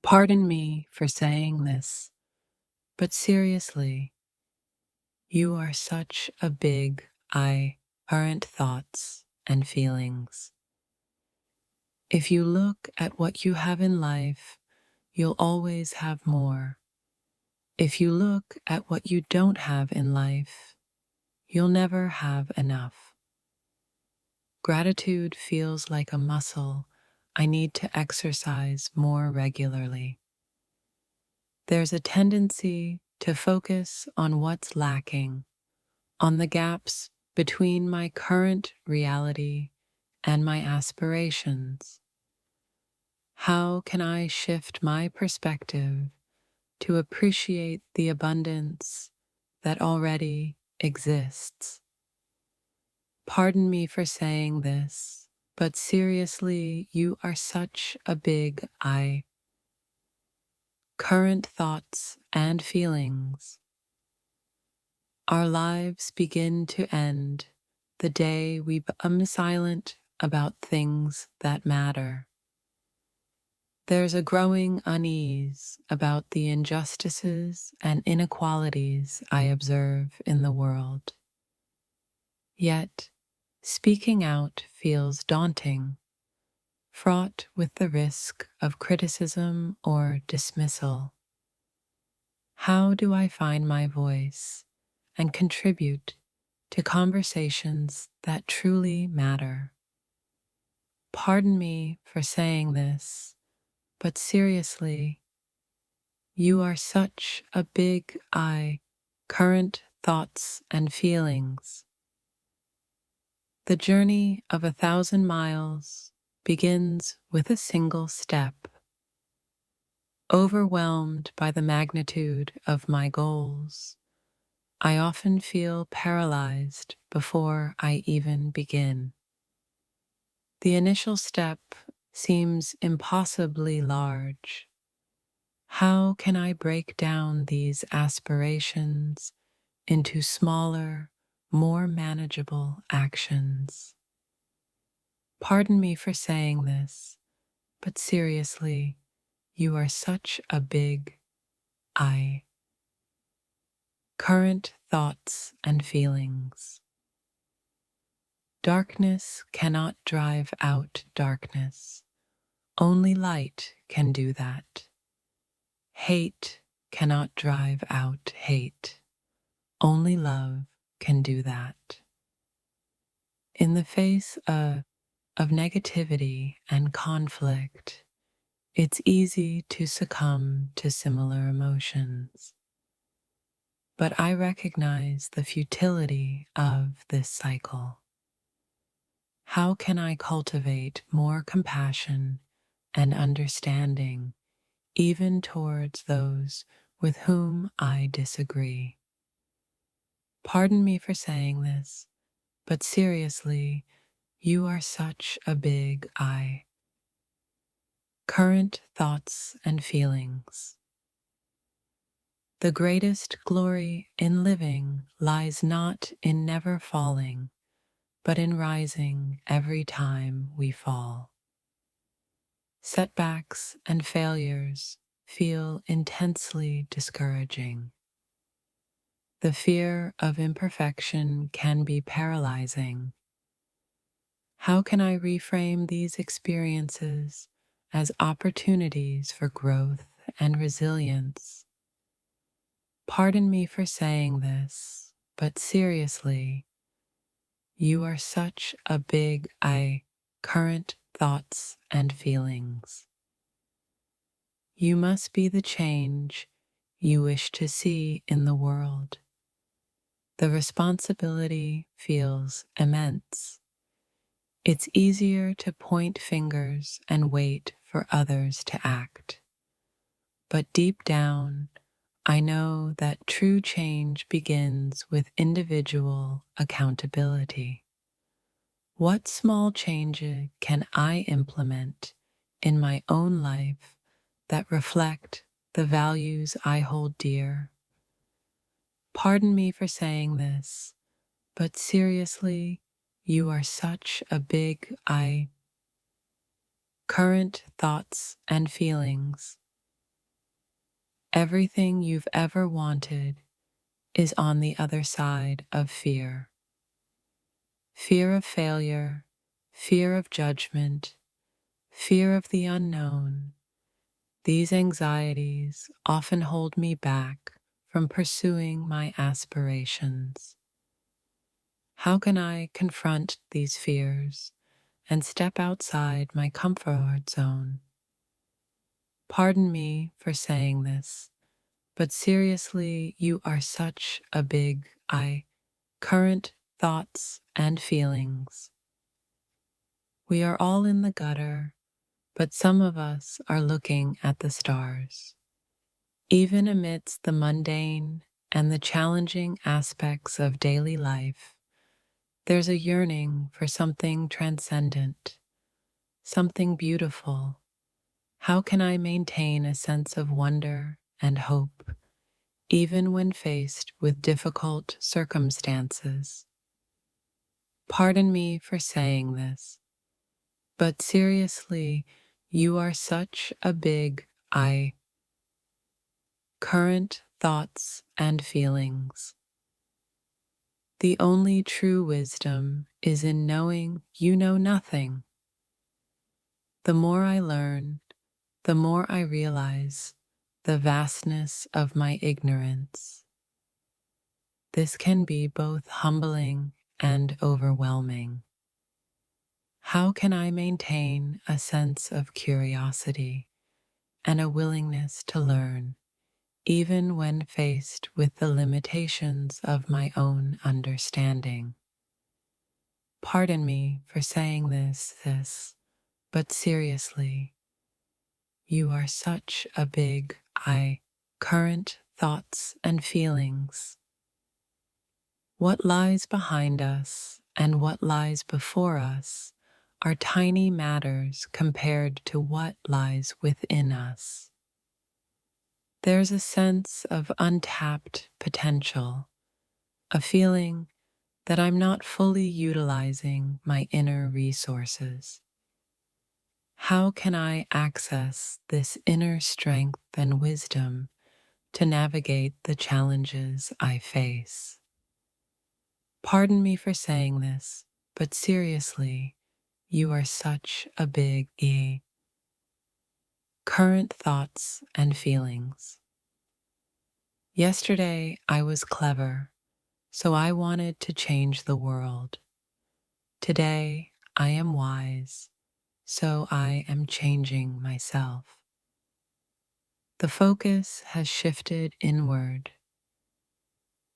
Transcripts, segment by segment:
Pardon me for saying this, but seriously, you are such a big current thoughts and feelings. If you look at what you have in life, you'll always have more. If you look at what you don't have in life, you'll never have enough. Gratitude feels like a muscle I need to exercise more regularly. There's a tendency to focus on what's lacking, on the gaps between my current reality and my aspirations. How can I shift my perspective to appreciate the abundance that already exists? Pardon me for saying this, but seriously, you are such a big current thoughts and feelings. Our lives begin to end the day we become silent about things that matter. There's a growing unease about the injustices and inequalities I observe in the world. Yet, speaking out feels daunting, fraught with the risk of criticism or dismissal. How do I find my voice and contribute to conversations that truly matter? Pardon me for saying this, but seriously, you are such a big current thoughts and feelings. The journey of 1,000 miles begins with a single step. Overwhelmed by the magnitude of my goals, I often feel paralyzed before I even begin. The initial step seems impossibly large. How can I break down these aspirations into smaller, more manageable actions? Pardon me for saying this, but seriously, you are such a big current thoughts and feelings. Darkness cannot drive out darkness. Only light can do that. Hate cannot drive out hate. Only love can do that. In the face of negativity and conflict, it's easy to succumb to similar emotions. But I recognize the futility of this cycle. How can I cultivate more compassion and understanding, even towards those with whom I disagree? Pardon me for saying this, but seriously, you are such a big current thoughts and feelings. The greatest glory in living lies not in never falling, but in rising every time we fall. Setbacks and failures feel intensely discouraging. The fear of imperfection can be paralyzing. How can I reframe these experiences as opportunities for growth and resilience? Pardon me for saying this, but seriously, you are such a big current thoughts and feelings. You must be the change you wish to see in the world. The responsibility feels immense. It's easier to point fingers and wait for others to act. But deep down, I know that true change begins with individual accountability. What small changes can I implement in my own life that reflect the values I hold dear? Pardon me for saying this, but seriously, you are such a big current thoughts and feelings. Everything you've ever wanted is on the other side of fear. Fear of failure, fear of judgment, fear of the unknown. These anxieties often hold me back from pursuing my aspirations. How can I confront these fears and step outside my comfort zone? Pardon me for saying this, but seriously, you are such a big current thoughts and feelings. We are all in the gutter, but some of us are looking at the stars. Even amidst the mundane and the challenging aspects of daily life, there's a yearning for something transcendent, something beautiful. How can I maintain a sense of wonder and hope, even when faced with difficult circumstances? Pardon me for saying this, but seriously, you are such a big current thoughts and feelings. The only true wisdom is in knowing you know nothing. The more I learn, the more I realize the vastness of my ignorance. This can be both humbling and overwhelming. How can I maintain a sense of curiosity and a willingness to learn, even when faced with the limitations of my own understanding? Pardon me for saying this, but seriously, you are such a big current thoughts and feelings. What lies behind us and what lies before us are tiny matters compared to what lies within us. There's a sense of untapped potential, a feeling that I'm not fully utilizing my inner resources. How can I access this inner strength and wisdom to navigate the challenges I face? Pardon me for saying this, but seriously, you are such a big current thoughts and feelings. Yesterday, I was clever, so I wanted to change the world. Today, I am wise, so I am changing myself. The focus has shifted inward.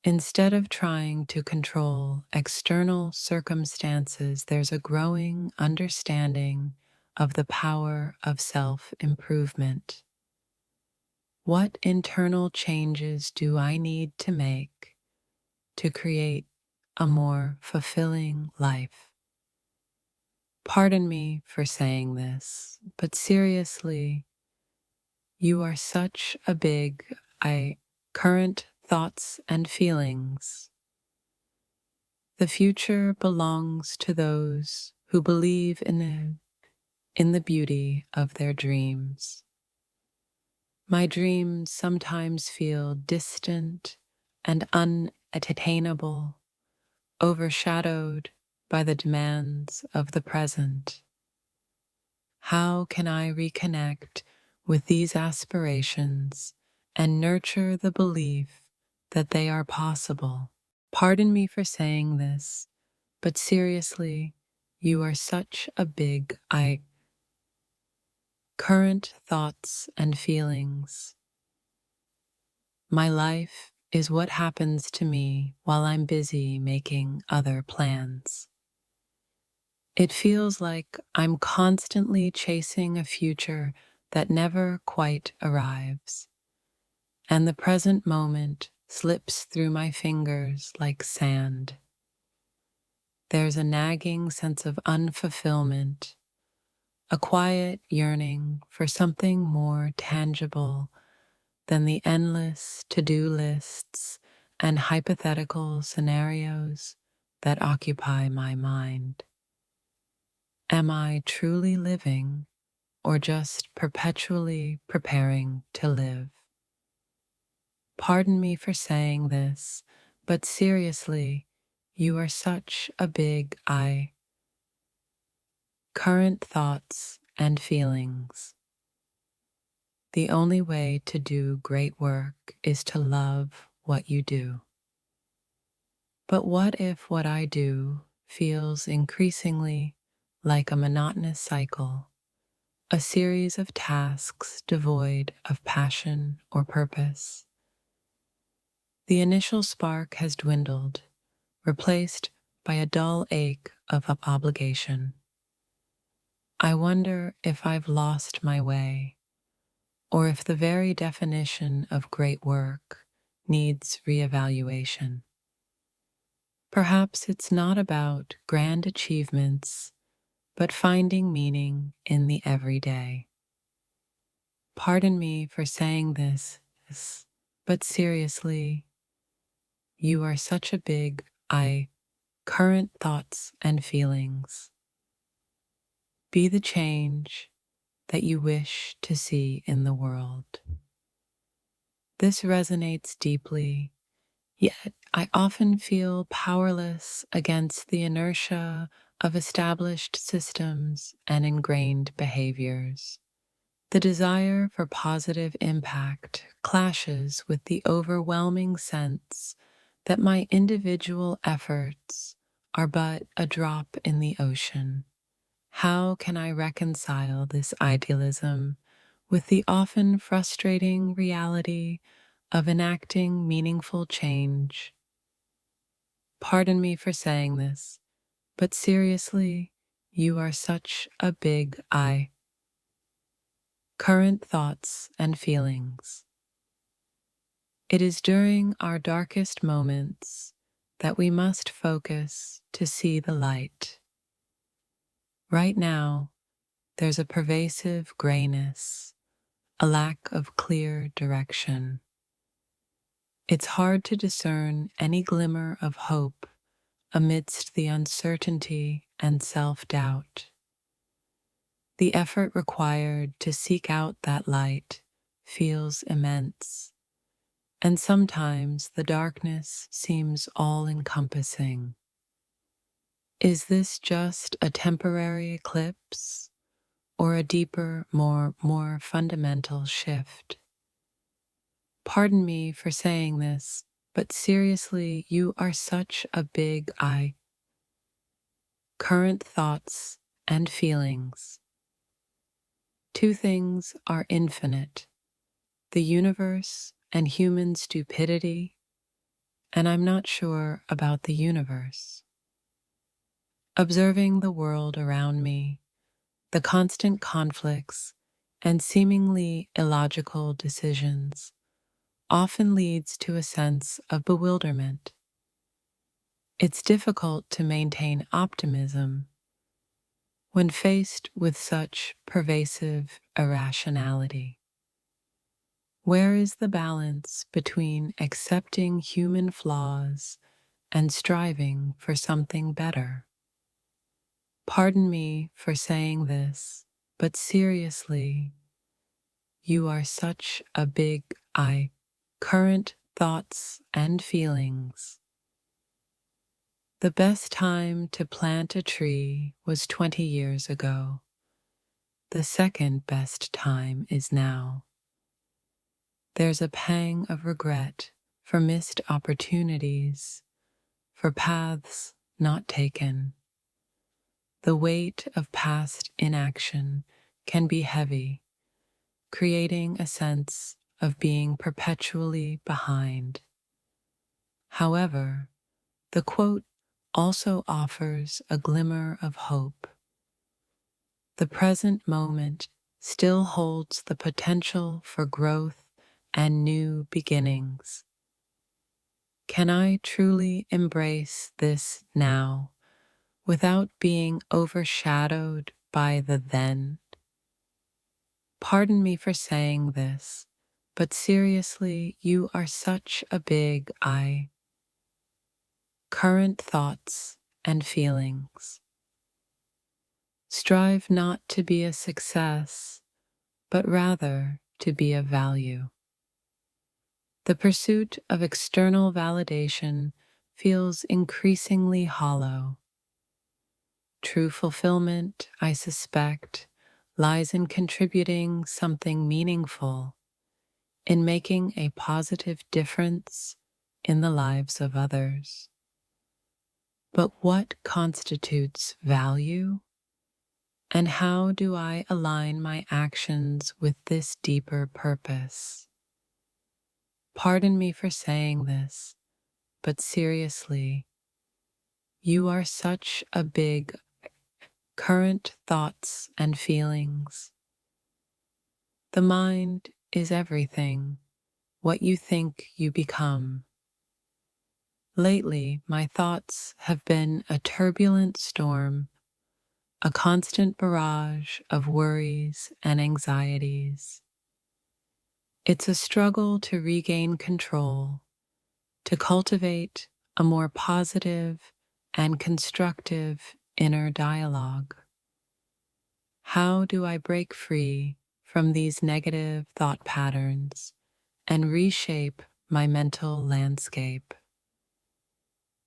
Instead of trying to control external circumstances, there's a growing understanding of the power of self-improvement. What internal changes do I need to make to create a more fulfilling life? Pardon me for saying this, but seriously, you are such a big current thoughts and feelings. The future belongs to those who believe in the beauty of their dreams. My dreams sometimes feel distant and unattainable, overshadowed by the demands of the present. How can I reconnect with these aspirations and nurture the belief that they are possible? Pardon me for saying this, but seriously, you are such a big current thoughts and feelings. My life is what happens to me while I'm busy making other plans. It feels like I'm constantly chasing a future that never quite arrives, and the present moment slips through my fingers like sand. There's a nagging sense of unfulfillment, a quiet yearning for something more tangible than the endless to-do lists and hypothetical scenarios that occupy my mind. Am I truly living or just perpetually preparing to live? Pardon me for saying this, but seriously, you are such a big I. Current thoughts and feelings. The only way to do great work is to love what you do. But what if what I do feels increasingly like a monotonous cycle, a series of tasks devoid of passion or purpose? The initial spark has dwindled, replaced by a dull ache of obligation. I wonder if I've lost my way, or if the very definition of great work needs reevaluation. Perhaps it's not about grand achievements, but finding meaning in the everyday. Pardon me for saying this, but seriously, you are such a big I. Current thoughts and feelings. Be the change that you wish to see in the world. This resonates deeply, yet I often feel powerless against the inertia of established systems and ingrained behaviors. The desire for positive impact clashes with the overwhelming sense that my individual efforts are but a drop in the ocean. How can I reconcile this idealism with the often frustrating reality of enacting meaningful change? Pardon me for saying this, but seriously, you are such a big I. Current thoughts and feelings. It is during our darkest moments that we must focus to see the light. Right now, there's a pervasive grayness, a lack of clear direction. It's hard to discern any glimmer of hope amidst the uncertainty and self-doubt. The effort required to seek out that light feels immense, and sometimes the darkness seems all-encompassing. Is this just a temporary eclipse, or a deeper, more fundamental shift? Pardon me for saying this, but seriously, you are such a big I. Current thoughts and feelings. Two things are infinite: the universe and human stupidity, and I'm not sure about the universe. Observing the world around me, the constant conflicts and seemingly illogical decisions often leads to a sense of bewilderment. It's difficult to maintain optimism when faced with such pervasive irrationality. Where is the balance between accepting human flaws and striving for something better? Pardon me for saying this, but seriously, you are such a big I. Current thoughts and feelings. The best time to plant a tree was 20 years ago. The second best time is now. There's a pang of regret for missed opportunities, for paths not taken. The weight of past inaction can be heavy, creating a sense of being perpetually behind. However, the quote also offers a glimmer of hope. The present moment still holds the potential for growth and new beginnings. Can I truly embrace this now without being overshadowed by the then? Pardon me for saying this, but seriously, you are such a big I. Current thoughts and feelings. Strive not to be a success, but rather to be of value. The pursuit of external validation feels increasingly hollow. True fulfillment, I suspect, lies in contributing something meaningful, in making a positive difference in the lives of others. But what constitutes value? And how do I align my actions with this deeper purpose? Pardon me for saying this, but seriously, you are such a big current thoughts and feelings. The mind is everything, what you think you become. Lately, my thoughts have been a turbulent storm, a constant barrage of worries and anxieties. It's a struggle to regain control, to cultivate a more positive and constructive inner dialogue. How do I break free from these negative thought patterns and reshape my mental landscape?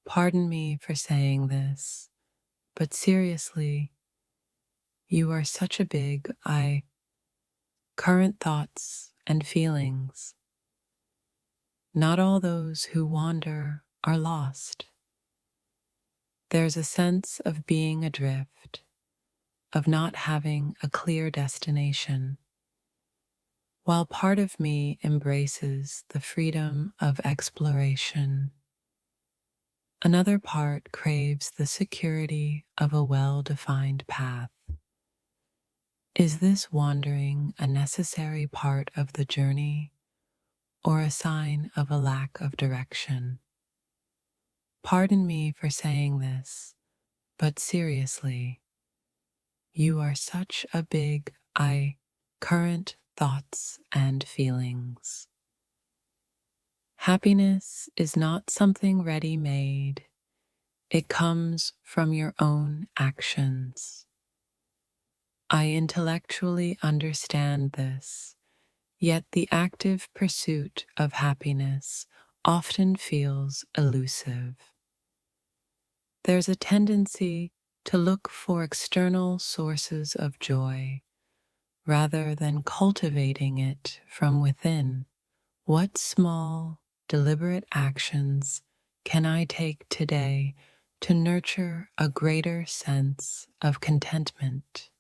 Pardon me for saying this, but seriously, you are such a big current thoughts and feelings. Not all those who wander are lost. There's a sense of being adrift, of not having a clear destination. While part of me embraces the freedom of exploration, another part craves the security of a well-defined path. Is this wandering a necessary part of the journey or a sign of a lack of direction? Pardon me for saying this, but seriously, you are such a big current thoughts and feelings. Happiness is not something ready-made. It comes from your own actions. I intellectually understand this, yet the active pursuit of happiness often feels elusive. There's a tendency to look for external sources of joy rather than cultivating it from within. What small, deliberate actions can I take today to nurture a greater sense of contentment?